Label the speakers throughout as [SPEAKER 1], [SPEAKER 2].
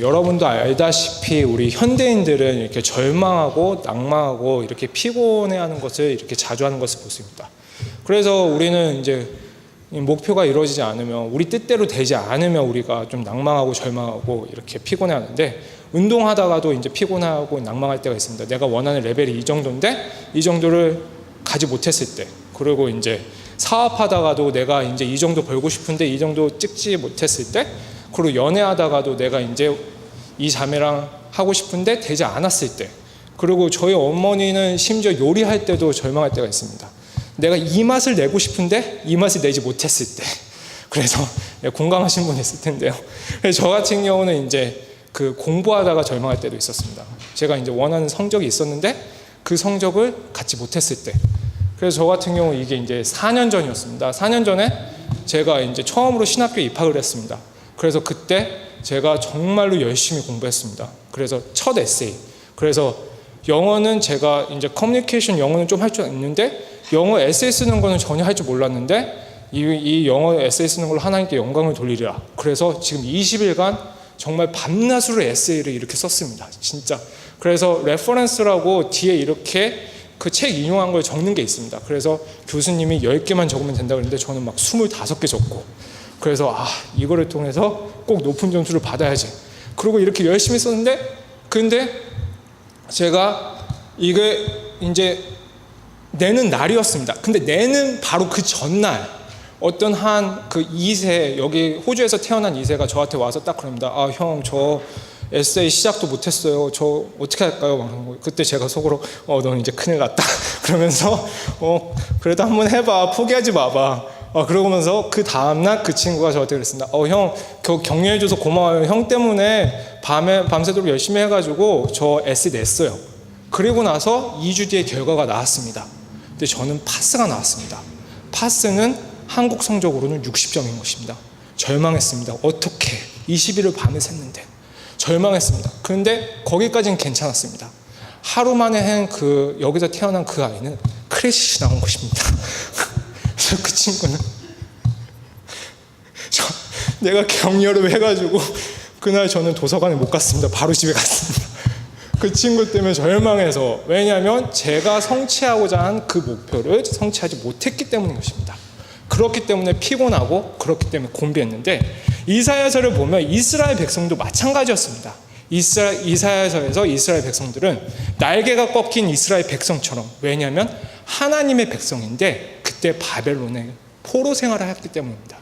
[SPEAKER 1] 여러분도 알다시피 우리 현대인들은 이렇게 절망하고 낭망하고 이렇게 피곤해하는 것을 이렇게 자주 하는 것을 보십니다. 그래서 우리는 이제 목표가 이루어지지 않으면, 우리 뜻대로 되지 않으면 우리가 좀 낭망하고 절망하고 이렇게 피곤해하는데, 운동하다가도 이제 피곤하고 낭망할 때가 있습니다. 내가 원하는 레벨이 이 정도인데 이 정도를 가지 못했을 때, 그리고 이제 사업하다가도 내가 이제 이 정도 벌고 싶은데 이 정도 찍지 못했을 때, 그리고 연애하다가도 내가 이제 이 자매랑 하고 싶은데 되지 않았을 때, 그리고 저희 어머니는 심지어 요리할 때도 절망할 때가 있습니다. 내가 이 맛을 내고 싶은데 이 맛을 내지 못했을 때. 그래서 공감하신 분 있을 텐데요. 그래서 저 같은 경우는 이제 그 공부하다가 절망할 때도 있었습니다. 제가 이제 원하는 성적이 있었는데 그 성적을 갖지 못했을 때. 그래서 저 같은 경우 이게 이제 4년 전이었습니다. 4년 전에 제가 이제 처음으로 신학교에 입학을 했습니다. 그래서 그때 제가 정말로 열심히 공부했습니다. 그래서 첫 에세이. 그래서 영어는 제가 이제 커뮤니케이션 영어는 좀 할 줄 있는데, 영어 에세이 쓰는 거는 전혀 할 줄 몰랐는데, 이 영어 에세이 쓰는 걸로 하나님께 영광을 돌리리라. 그래서 지금 20일간 정말 밤낮으로 에세이를 이렇게 썼습니다. 진짜. 그래서 레퍼런스라고 뒤에 이렇게 그 책 인용한 걸 적는 게 있습니다. 그래서 교수님이 10개만 적으면 된다 그랬는데 저는 막 25개 적고, 그래서 이거를 통해서 꼭 높은 점수를 받아야지. 그리고 이렇게 열심히 썼는데, 근데 제가 이게 이제 내는 날이었습니다. 근데 내는 바로 그 전날 어떤 한 그 2세, 여기 호주에서 태어난 2세가 저한테 와서 딱 그럽니다. 형, 저 에세이 시작도 못했어요. 저 어떻게 할까요? 그때 제가 속으로 너는 이제 큰일 났다. 그러면서 그래도 한번 해봐. 포기하지 마봐. 그러면서 그 다음날 그 친구가 저한테 그랬습니다. 형, 격려해줘서 고마워요. 형 때문에 밤새도록 열심히 해가지고 저 에세이 냈어요. 그리고 나서 2주 뒤에 결과가 나왔습니다. 근데 저는 파스가 나왔습니다. 파스는 한국 성적으로는 60점인 것입니다. 절망했습니다. 어떻게 20일을 밤에 샜는데 절망했습니다. 그런데 거기까지는 괜찮았습니다. 하루 만에 한 여기서 태어난 그 아이는 크래시 나온 것입니다. 그래서 그 친구는 내가 격려를 해가지고 그날 저는 도서관에 못 갔습니다. 바로 집에 갔습니다. 그 친구 때문에 절망해서. 왜냐하면 제가 성취하고자 한 그 목표를 성취하지 못했기 때문인 것입니다. 그렇기 때문에 피곤하고, 그렇기 때문에 공부했는데, 이사야서를 보면 이스라엘 백성도 마찬가지였습니다. 이사야서에서 이스라엘 백성들은 날개가 꺾인 이스라엘 백성처럼, 왜냐하면 하나님의 백성인데 그때 바벨론에 포로 생활을 했기 때문입니다.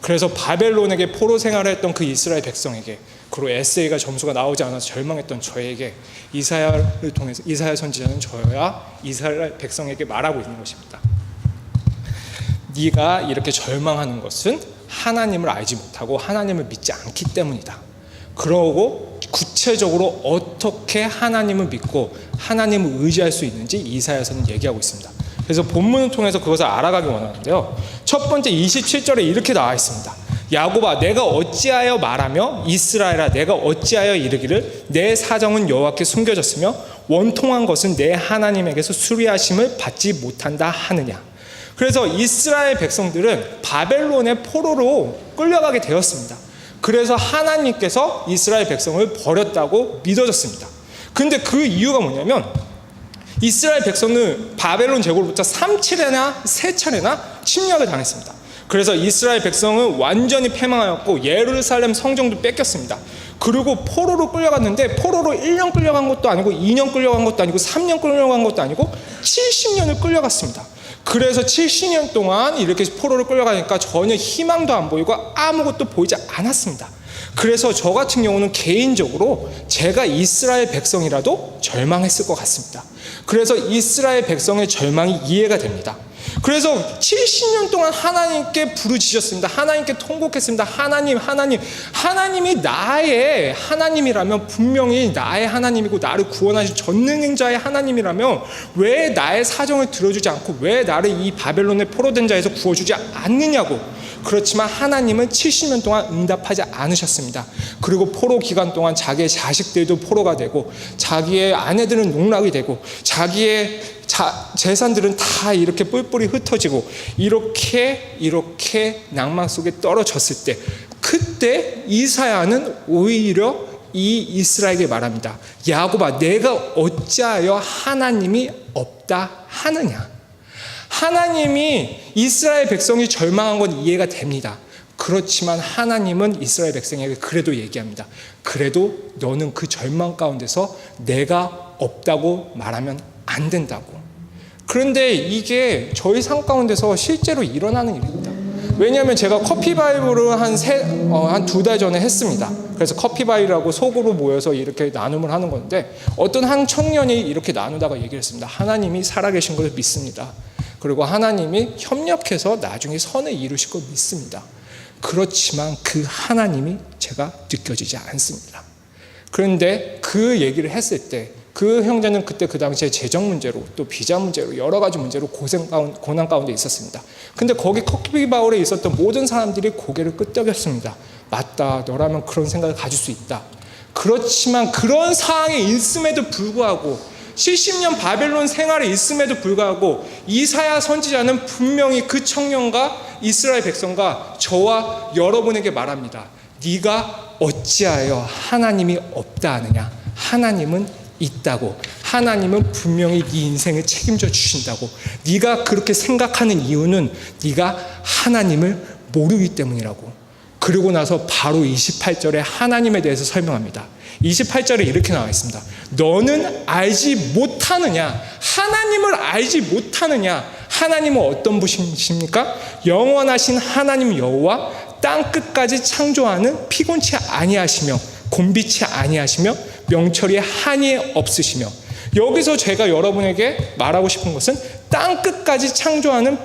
[SPEAKER 1] 그래서 바벨론에게 포로 생활을 했던 그 이스라엘 백성에게, 그리고 에세이가 점수가 나오지 않아서 절망했던 저에게 이사야를 통해서 이사야 선지자는 저야 이스라엘 백성에게 말하고 있는 것입니다. 네가 이렇게 절망하는 것은 하나님을 알지 못하고 하나님을 믿지 않기 때문이다. 그러고 구체적으로 어떻게 하나님을 믿고 하나님을 의지할 수 있는지 이사야서는 얘기하고 있습니다. 그래서 본문을 통해서 그것을 알아가기 원하는데요. 첫 번째 27절에 이렇게 나와 있습니다. 야곱아, 내가 어찌하여 말하며 이스라엘아, 내가 어찌하여 이르기를 내 사정은 여호와께 숨겨졌으며 원통한 것은 내 하나님에게서 수리하심을 받지 못한다 하느냐. 그래서 이스라엘 백성들은 바벨론의 포로로 끌려가게 되었습니다. 그래서 하나님께서 이스라엘 백성을 버렸다고 믿어졌습니다. 근데 그 이유가 뭐냐면, 이스라엘 백성은 바벨론 제국으로부터 3차례나 침략을 당했습니다. 그래서 이스라엘 백성은 완전히 패망하였고 예루살렘 성정도 뺏겼습니다. 그리고 포로로 끌려갔는데, 포로로 1년 끌려간 것도 아니고 2년 끌려간 것도 아니고 3년 끌려간 것도 아니고 70년을 끌려갔습니다. 그래서 70년 동안 이렇게 포로로 끌려가니까 전혀 희망도 안 보이고 아무것도 보이지 않았습니다. 그래서 저 같은 경우는 개인적으로 제가 이스라엘 백성이라도 절망했을 것 같습니다. 그래서 이스라엘 백성의 절망이 이해가 됩니다. 그래서 70년 동안 하나님께 부르짖었습니다. 하나님께 통곡했습니다. 하나님이 나의 하나님이라면, 분명히 나의 하나님이고 나를 구원하신 전능자의 하나님이라면 왜 나의 사정을 들어주지 않고 왜 나를 이 바벨론의 포로된 자에서 구워주지 않느냐고. 그렇지만 하나님은 70년 동안 응답하지 않으셨습니다. 그리고 포로 기간 동안 자기의 자식들도 포로가 되고, 자기의 아내들은 농락이 되고, 자기의 재산들은 다 이렇게 뿔뿔이 흩어지고, 이렇게 낭만 속에 떨어졌을 때 그때 이사야는 오히려 이 이스라엘에게 말합니다. 야곱아, 내가 어찌하여 하나님이 없다 하느냐. 하나님이 이스라엘 백성이 절망한 건 이해가 됩니다. 그렇지만 하나님은 이스라엘 백성에게 그래도 얘기합니다. 그래도 너는 그 절망 가운데서 내가 없다고 말하면 안 된다고. 그런데 이게 저희 삶 가운데서 실제로 일어나는 일입니다. 왜냐하면 제가 커피바이블을 한 2달 전에 했습니다. 그래서 커피바이라고 속으로 모여서 이렇게 나눔을 하는 건데, 어떤 한 청년이 이렇게 나누다가 얘기를 했습니다. 하나님이 살아계신 것을 믿습니다. 그리고 하나님이 협력해서 나중에 선을 이루실 걸 믿습니다. 그렇지만 그 하나님이 제가 느껴지지 않습니다. 그런데 그 얘기를 했을 때 그 형제는 그때 그 당시에 재정 문제로 또 비자 문제로 여러 가지 문제로 고난 가운데 있었습니다. 근데 거기 커피바울에 있었던 모든 사람들이 고개를 끄덕였습니다. 맞다, 너라면 그런 생각을 가질 수 있다. 그렇지만 그런 상황에 있음에도 불구하고 70년 바벨론 생활에 있음에도 불구하고 이사야 선지자는 분명히 그 청년과 이스라엘 백성과 저와 여러분에게 말합니다. 네가 어찌하여 하나님이 없다 하느냐. 하나님은 있다고. 하나님은 분명히 네 인생을 책임져 주신다고. 네가 그렇게 생각하는 이유는 네가 하나님을 모르기 때문이라고. 그리고 나서 바로 28절에 하나님에 대해서 설명합니다. 28절에 이렇게 나와 있습니다. 너는 알지 못하느냐? 하나님을 알지 못하느냐? 하나님은 어떤 분이십니까? 영원하신 하나님 여호와, 땅 끝까지 창조하는 피곤치 아니하시며 곤비치 아니하시며 명철이 한이 없으시며. 여기서 제가 여러분에게 말하고 싶은 것은 땅 끝까지 창조하는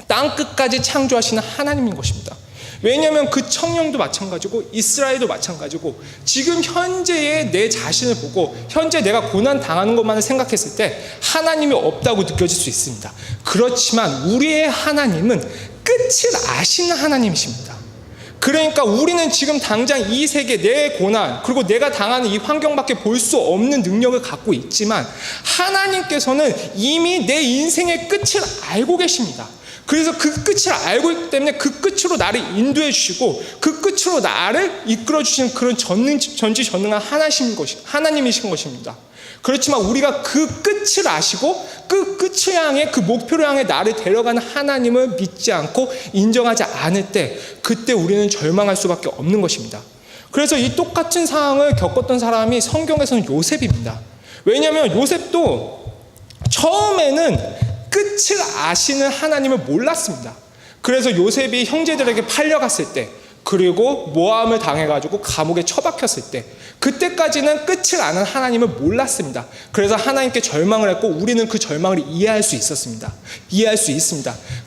[SPEAKER 1] 땅 끝까지 창조하시는 하나님인 것입니다. 왜냐하면 그 청년도 마찬가지고 이스라엘도 마찬가지고 지금 현재의 내 자신을 보고 현재 내가 고난 당하는 것만을 생각했을 때 하나님이 없다고 느껴질 수 있습니다. 그렇지만 우리의 하나님은 끝을 아시는 하나님이십니다. 그러니까 우리는 지금 당장 이 세계 내 고난 그리고 내가 당하는 이 환경밖에 볼 수 없는 능력을 갖고 있지만 하나님께서는 이미 내 인생의 끝을 알고 계십니다. 그래서 그 끝을 알고 있기 때문에 그 끝으로 나를 인도해 주시고 그 끝으로 나를 이끌어 주시는 그런 전지전능한 하나님이신 것입니다. 그렇지만 우리가 그 끝을 아시고 그 끝을 향해 그 목표를 향해 나를 데려가는 하나님을 믿지 않고 인정하지 않을 때 그때 우리는 절망할 수밖에 없는 것입니다. 그래서 이 똑같은 상황을 겪었던 사람이 성경에서는 요셉입니다. 왜냐하면 요셉도 처음에는 끝을 아시는 하나님을 몰랐습니다. 그래서 요셉이 형제들에게 팔려갔을 때 그리고 모함을 당해가지고 감옥에 처박혔을 때 그때까지는 끝을 아는 하나님을 몰랐습니다. 그래서 하나님께 절망을 했고 우리는 그 절망을 이해할 수 있습니다.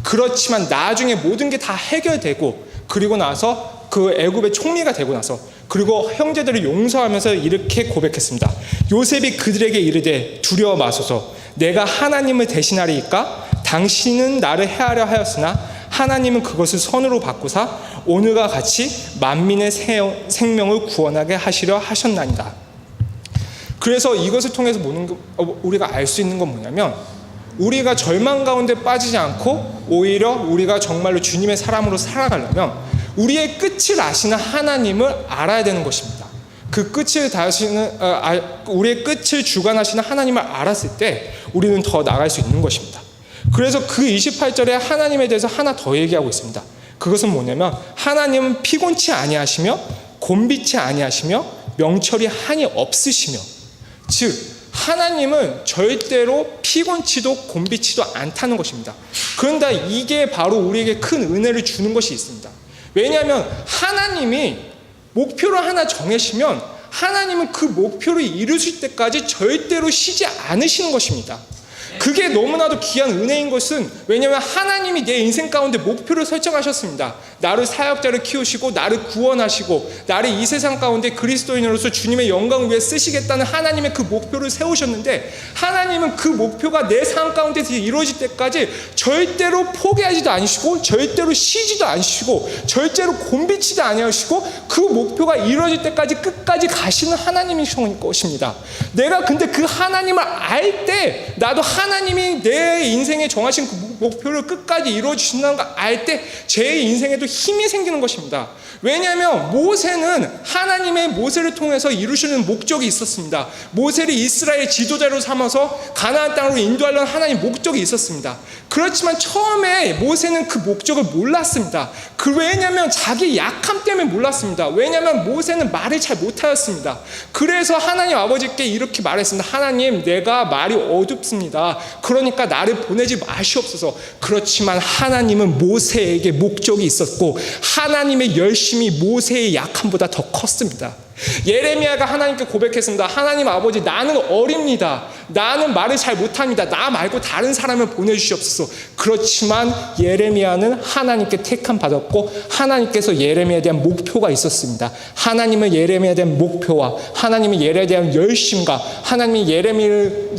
[SPEAKER 1] 그렇지만 나중에 모든 게 다 해결되고 그리고 나서 그 애굽의 총리가 되고 나서 그리고 형제들을 용서하면서 이렇게 고백했습니다. 요셉이 그들에게 이르되 두려워 마소서 내가 하나님을 대신하리이까 당신은 나를 해하려 하였으나 하나님은 그것을 선으로 바꾸사 오늘과 같이 만민의 생명을 구원하게 하시려 하셨나이다. 그래서 이것을 통해서 우리가 알 수 있는 건 뭐냐면 우리가 절망 가운데 빠지지 않고 오히려 우리가 정말로 주님의 사람으로 살아가려면 우리의 끝을 아시는 하나님을 알아야 되는 것입니다. 그 끝을 우리의 끝을 주관하시는 하나님을 알았을 때 우리는 더 나아갈 수 있는 것입니다. 그래서 그 28절에 하나님에 대해서 하나 더 얘기하고 있습니다. 그것은 뭐냐면 하나님은 피곤치 아니하시며 곤비치 아니하시며 명철이 한이 없으시며, 즉 하나님은 절대로 피곤치도 곤비치도 않다는 것입니다. 그런데 이게 바로 우리에게 큰 은혜를 주는 것이 있습니다. 왜냐하면 하나님이 목표를 하나 정하시면 하나님은 그 목표를 이루실 때까지 절대로 쉬지 않으시는 것입니다. 그게 너무나도 귀한 은혜인 것은 왜냐하면 하나님이 내 인생 가운데 목표를 설정하셨습니다. 나를 사역자를 키우시고 나를 구원하시고 나를 이 세상 가운데 그리스도인으로서 주님의 영광을 위해 쓰시겠다는 하나님의 그 목표를 세우셨는데 하나님은 그 목표가 내 삶 가운데서 이루어질 때까지 절대로 포기하지도 않으시고 절대로 쉬지도 않으시고 절대로 곤비치지 아니하시고 그 목표가 이루어질 때까지 끝까지 가시는 하나님이신 것입니다. 내가 근데 그 하나님을 알 때 나도 하나님이 내 인생에 정하신 그 목표를 끝까지 이루어 주신다는 걸 알 때 제 인생에도 힘이 생기는 것입니다. 왜냐하면 모세는 하나님의 모세를 통해서 이루시는 목적이 있었습니다. 모세를 이스라엘 지도자로 삼아서 가나안 땅으로 인도하려는 하나님의 목적이 있었습니다. 그렇지만 처음에 모세는 그 목적을 몰랐습니다. 왜냐하면 자기 약함 때문에 몰랐습니다. 왜냐하면 모세는 말을 잘 못하였습니다. 그래서 하나님 아버지께 이렇게 말했습니다. 하나님, 내가 말이 어둡습니다. 그러니까 나를 보내지 마시옵소서. 그렇지만 하나님은 모세에게 목적이 있었고 하나님의 열심이 모세의 약함보다 더 컸습니다. 예레미야가 하나님께 고백했습니다. 하나님 아버지, 나는 어립니다. 나는 말을 잘 못합니다. 나 말고 다른 사람을 보내주시옵소서. 그렇지만 예레미야는 하나님께 택함 받았고 하나님께서 예레미야에 대한 목표가 있었습니다. 하나님은 예레미야에 대한 목표와 하나님의 예레미야에 대한 열심과 하나님이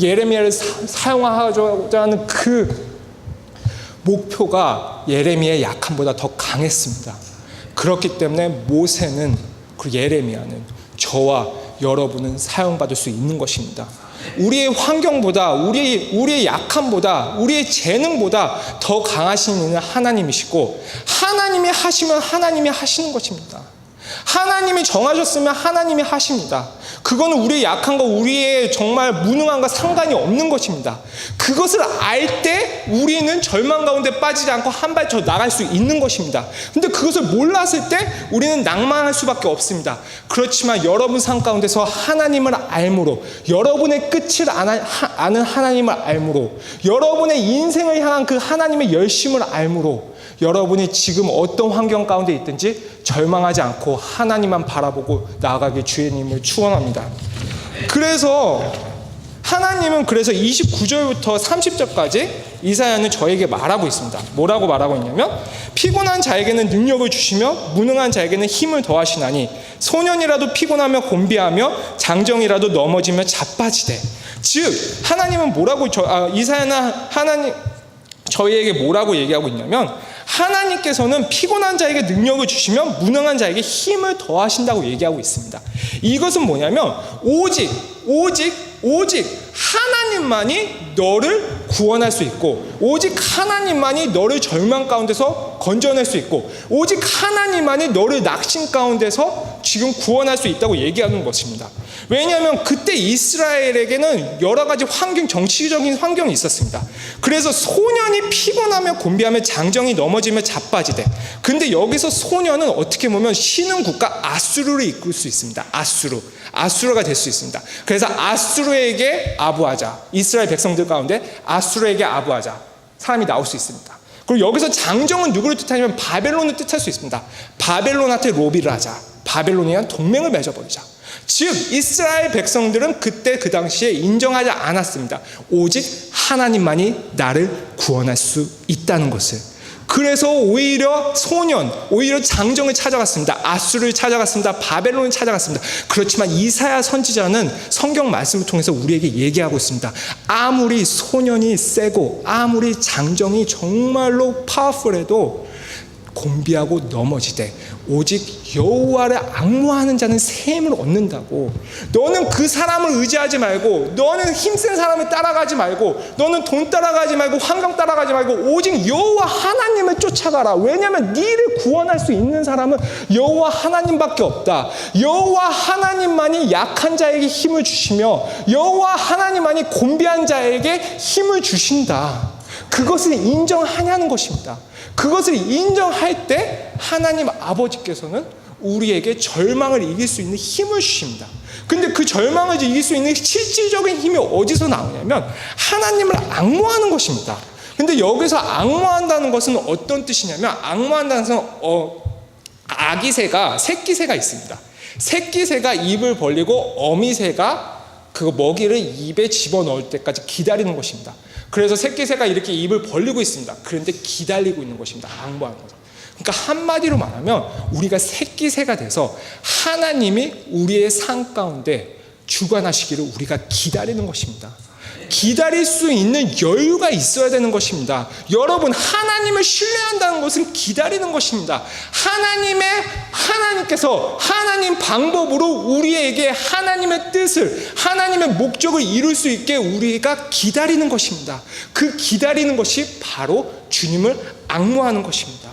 [SPEAKER 1] 예레미야를 사용하고자 하는 그 목표가 예레미야의 약함보다 더 강했습니다. 그렇기 때문에 모세는, 그리고 예레미야는, 저와 여러분은 사용받을 수 있는 것입니다. 우리의 환경보다, 우리의 약함보다, 우리의 재능보다 더 강하신 이는 하나님이시고, 하나님이 하시면 하나님이 하시는 것입니다. 하나님이 정하셨으면 하나님이 하십니다. 그거는 우리의 약함과 우리의 정말 무능함과 상관이 없는 것입니다. 그것을 알 때 우리는 절망 가운데 빠지지 않고 한 발 더 나갈 수 있는 것입니다. 근데 그것을 몰랐을 때 우리는 낭만할 수밖에 없습니다. 그렇지만 여러분 삶 가운데서 하나님을 알므로, 여러분의 끝을 아는 하나님을 알므로, 여러분의 인생을 향한 그 하나님의 열심을 알므로 여러분이 지금 어떤 환경 가운데 있든지 절망하지 않고 하나님만 바라보고 나아가길 주님을 축원합니다. 그래서 하나님은 29절부터 30절까지 이사야는 저에게 말하고 있습니다. 뭐라고 말하고 있냐면, 피곤한 자에게는 능력을 주시며 무능한 자에게는 힘을 더하시나니 소년이라도 피곤하며 곤비하며 장정이라도 넘어지며 자빠지되. 즉 하나님은 뭐라고 이사야는 저희에게 뭐라고 얘기하고 있냐면, 하나님께서는 피곤한 자에게 능력을 주시며 무능한 자에게 힘을 더하신다고 얘기하고 있습니다. 이것은 뭐냐면 오직 하나님만이 너를 구원할 수 있고, 오직 하나님만이 너를 절망 가운데서 건져낼 수 있고, 오직 하나님만이 너를 낙심 가운데서 지금 구원할 수 있다고 얘기하는 것입니다. 왜냐하면 그때 이스라엘에게는 여러 가지 정치적인 환경이 있었습니다. 그래서 소년이 피곤하며 곤비하며 장정이 넘어지며 자빠지되. 근데 여기서 소년은 어떻게 보면 신흥 국가 아수르를 이끌 수 있습니다. 아수르가 될 수 있습니다. 그래서 아수르에게 아부하자, 이스라엘 백성들 가운데 아수르에게 아부하자 사람이 나올 수 있습니다. 그리고 여기서 장정은 누구를 뜻하냐면 바벨론을 뜻할 수 있습니다. 바벨론한테 로비를 하자, 바벨론이랑 동맹을 맺어버리자. 즉 이스라엘 백성들은 그때 그 당시에 인정하지 않았습니다. 오직 하나님만이 나를 구원할 수 있다는 것을. 그래서 오히려 장정을 찾아갔습니다. 아수르를 찾아갔습니다. 바벨론을 찾아갔습니다. 그렇지만 이사야 선지자는 성경 말씀을 통해서 우리에게 얘기하고 있습니다. 아무리 소년이 세고 아무리 장정이 정말로 파워풀해도 곤비하고 넘어지되 오직 여호와를 앙모하는 자는 새 힘을 얻는다고. 너는 그 사람을 의지하지 말고, 너는 힘센 사람을 따라가지 말고, 너는 돈 따라가지 말고, 환경 따라가지 말고 오직 여호와 하나님을 쫓아가라. 왜냐하면 너를 구원할 수 있는 사람은 여호와 하나님밖에 없다. 여호와 하나님만이 약한 자에게 힘을 주시며 여호와 하나님만이 곤비한 자에게 힘을 주신다. 그것을 인정하냐는 것입니다. 그것을 인정할 때 하나님 아버지께서는 우리에게 절망을 이길 수 있는 힘을 주십니다. 근데 그 절망을 이길 수 있는 실질적인 힘이 어디서 나오냐면 하나님을 앙모하는 것입니다. 근데 여기서 앙모한다는 것은 어떤 뜻이냐면, 앙모한다는 것은 아기새가, 새끼새가 있습니다. 새끼새가 입을 벌리고 어미새가 그 먹이를 입에 집어넣을 때까지 기다리는 것입니다. 그래서 새끼새가 이렇게 입을 벌리고 있습니다. 그런데 기다리고 있는 것입니다. 앙모하는 거죠. 그러니까 한마디로 말하면 우리가 새끼새가 돼서 하나님이 우리의 삶 가운데 주관하시기를 우리가 기다리는 것입니다. 기다릴 수 있는 여유가 있어야 되는 것입니다. 여러분, 하나님을 신뢰한다는 것은 기다리는 것입니다. 하나님께서 하나님 방법으로 우리에게 하나님의 뜻을, 하나님의 목적을 이룰 수 있게 우리가 기다리는 것입니다. 그 기다리는 것이 바로 주님을 앙모하는 것입니다.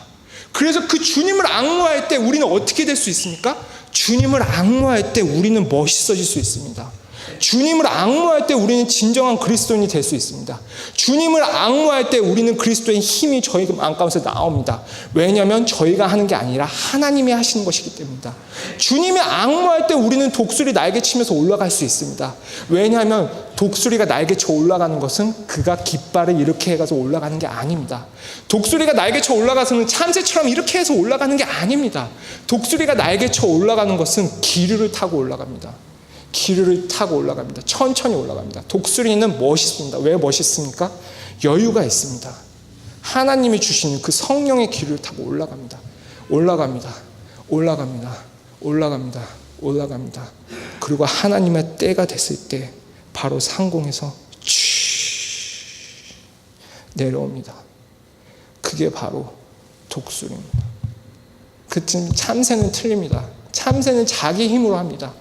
[SPEAKER 1] 그래서 그 주님을 앙모할 때 우리는 어떻게 될 수 있습니까? 주님을 앙모할 때 우리는 멋있어질 수 있습니다. 주님을 앙모할 때 우리는 진정한 그리스도인이 될 수 있습니다. 주님을 앙모할 때 우리는 그리스도의 힘이 저희 마음 가운데서 나옵니다. 왜냐하면 저희가 하는 게 아니라 하나님이 하시는 것이기 때문입니다. 주님이 앙모할 때 우리는 독수리 날개치면서 올라갈 수 있습니다. 왜냐하면 독수리가 날개쳐 올라가는 것은 그가 깃발을 이렇게 해가서 올라가는 게 아닙니다. 독수리가 날개쳐 올라가서는 참새처럼 이렇게 해서 올라가는 게 아닙니다. 독수리가 날개쳐 올라가는 것은 기류를 타고 올라갑니다. 기류를 타고 올라갑니다. 천천히 올라갑니다. 독수리는 멋있습니다. 왜 멋있습니까? 여유가 있습니다. 하나님이 주시는 그 성령의 기류를 타고 올라갑니다. 올라갑니다. 올라갑니다. 올라갑니다. 올라갑니다. 그리고 하나님의 때가 됐을 때 바로 상공에서 내려옵니다. 그게 바로 독수리입니다. 그쯤 참새는 틀립니다. 참새는 자기 힘으로 합니다.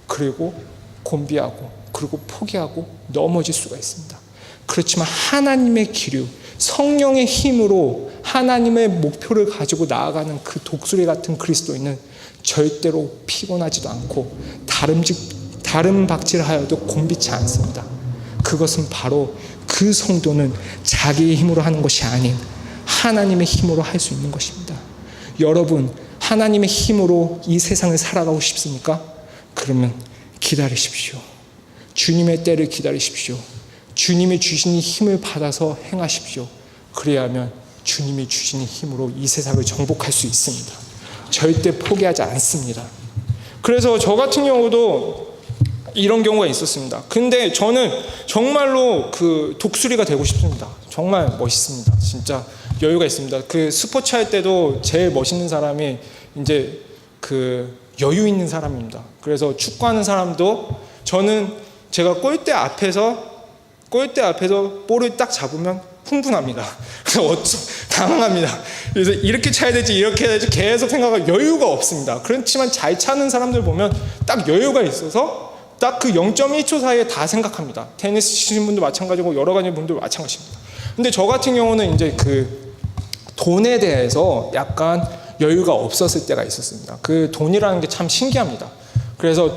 [SPEAKER 1] 그리고 곤비하고 그리고 포기하고 넘어질 수가 있습니다. 그렇지만 하나님의 기류, 성령의 힘으로 하나님의 목표를 가지고 나아가는 그 독수리 같은 그리스도인은 절대로 피곤하지도 않고 다른 박질하여도 곤비치 않습니다. 그것은 바로 그 성도는 자기의 힘으로 하는 것이 아닌 하나님의 힘으로 할 수 있는 것입니다. 여러분, 하나님의 힘으로 이 세상을 살아가고 싶습니까? 그러면 기다리십시오. 주님의 때를 기다리십시오. 주님이 주신 힘을 받아서 행하십시오. 그래야만 주님이 주신 힘으로 이 세상을 정복할 수 있습니다. 절대 포기하지 않습니다. 그래서 저 같은 경우도 이런 경우가 있었습니다. 근데 저는 정말로 그 독수리가 되고 싶습니다. 정말 멋있습니다. 진짜 여유가 있습니다. 그 스포츠 할 때도 제일 멋있는 사람이 이제 그 여유 있는 사람입니다. 그래서 축구하는 사람도 저는 제가 골대 앞에서 볼을 딱 잡으면 흥분합니다. 당황합니다. 그래서 이렇게 차야 되지 이렇게 해야 되지 계속 생각할 여유가 없습니다. 그렇지만 잘 차는 사람들 보면 딱 여유가 있어서 딱 그 0.1초 사이에 다 생각합니다. 테니스 치시는 분도 마찬가지고 여러 가지 분도 마찬가지입니다. 근데 저 같은 경우는 이제 그 돈에 대해서 약간 여유가 없었을 때가 있었습니다. 그 돈이라는 게 참 신기합니다. 그래서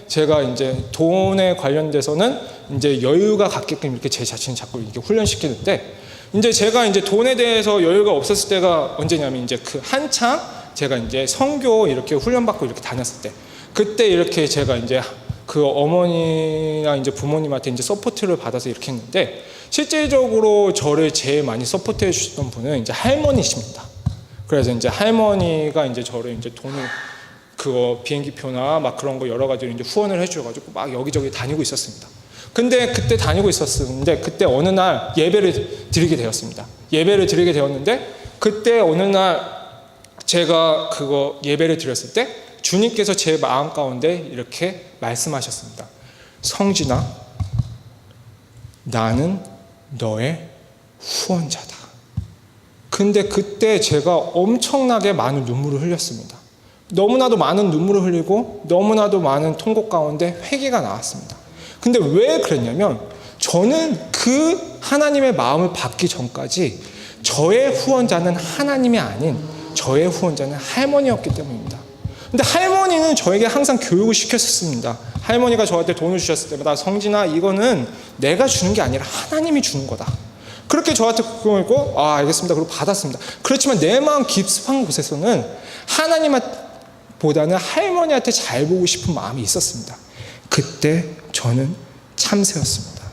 [SPEAKER 1] 제가 이제 돈에 관련돼서는 이제 여유가 갖게끔 이렇게 제 자신을 자꾸 이렇게 훈련시키는데, 이제 제가 이제 돈에 대해서 여유가 없었을 때가 언제냐면 이제 그 한창 제가 이제 선교 이렇게 훈련받고 이렇게 다녔을 때, 그때 이렇게 제가 이제 그 어머니나 이제 부모님한테 이제 서포트를 받아서 이렇게 했는데, 실질적으로 저를 제일 많이 서포트해 주셨던 분은 이제 할머니십니다. 그래서 이제 할머니가 이제 저를 이제 돈을 그거 비행기표나 막 그런 거 여러 가지로 이제 후원을 해주셔가지고 막 여기저기 다니고 있었습니다. 근데 그때 다니고 있었는데 그때 어느 날 예배를 드리게 되었습니다. 예배를 드리게 되었는데 그때 어느 날 제가 그거 예배를 드렸을 때 주님께서 제 마음 가운데 이렇게 말씀하셨습니다. 성진아, 나는 너의 후원자다. 근데 그때 제가 엄청나게 많은 눈물을 흘렸습니다. 너무나도 많은 눈물을 흘리고 너무나도 많은 통곡 가운데 회개가 나왔습니다. 근데 왜 그랬냐면 저는 그 하나님의 마음을 받기 전까지 저의 후원자는 하나님이 아닌 저의 후원자는 할머니였기 때문입니다. 근데 할머니는 저에게 항상 교육을 시켰었습니다. 할머니가 저한테 돈을 주셨을 때마다 성진아, 이거는 내가 주는 게 아니라 하나님이 주는 거다. 그렇게 저한테 그러고 알겠습니다. 그리고 받았습니다. 그렇지만 내 마음 깊숙한 곳에서는 하나님보다는 할머니한테 잘 보고 싶은 마음이 있었습니다. 그때 저는 참새였습니다.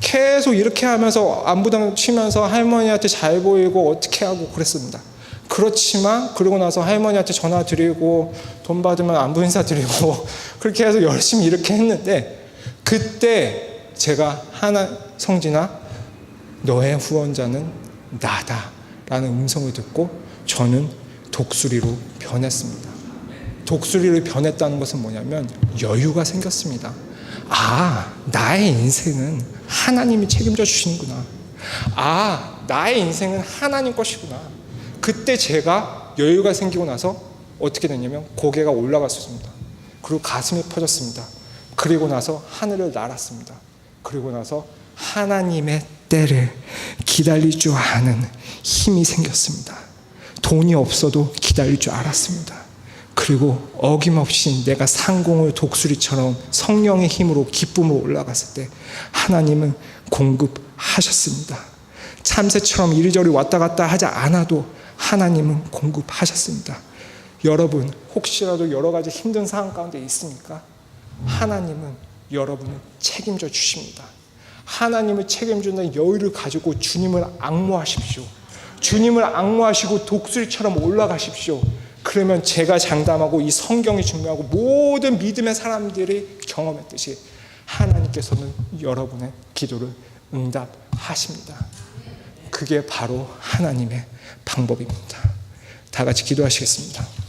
[SPEAKER 1] 계속 이렇게 하면서 안부당 치면서 할머니한테 잘 보이고 어떻게 하고 그랬습니다. 그렇지만 그러고 나서 할머니한테 전화 드리고 돈 받으면 안부 인사 드리고 그렇게 해서 열심히 이렇게 했는데, 그때 제가 성진아, 너의 후원자는 나다 라는 음성을 듣고 저는 독수리로 변했습니다. 독수리로 변했다는 것은 뭐냐면 여유가 생겼습니다. 나의 인생은 하나님이 책임져 주시는구나. 나의 인생은 하나님 것이구나. 그때 제가 여유가 생기고 나서 어떻게 됐냐면 고개가 올라갔습니다. 그리고 가슴이 퍼졌습니다. 그리고 나서 하늘을 날았습니다. 그리고 나서 하나님의 때를 기다릴 줄 아는 힘이 생겼습니다. 돈이 없어도 기다릴 줄 알았습니다. 그리고 어김없이 내가 상공을 독수리처럼 성령의 힘으로 기쁨으로 올라갔을 때 하나님은 공급하셨습니다. 참새처럼 이리저리 왔다 갔다 하지 않아도 하나님은 공급하셨습니다. 여러분 혹시라도 여러 가지 힘든 상황 가운데 있습니까? 하나님은 여러분을 책임져 주십니다. 하나님을 책임준다는 여유를 가지고 주님을 앙모하십시오. 주님을 앙모하시고 독수리처럼 올라가십시오. 그러면 제가 장담하고 이 성경이 증명하고 모든 믿음의 사람들이 경험했듯이 하나님께서는 여러분의 기도를 응답하십니다. 그게 바로 하나님의 방법입니다. 다 같이 기도하시겠습니다.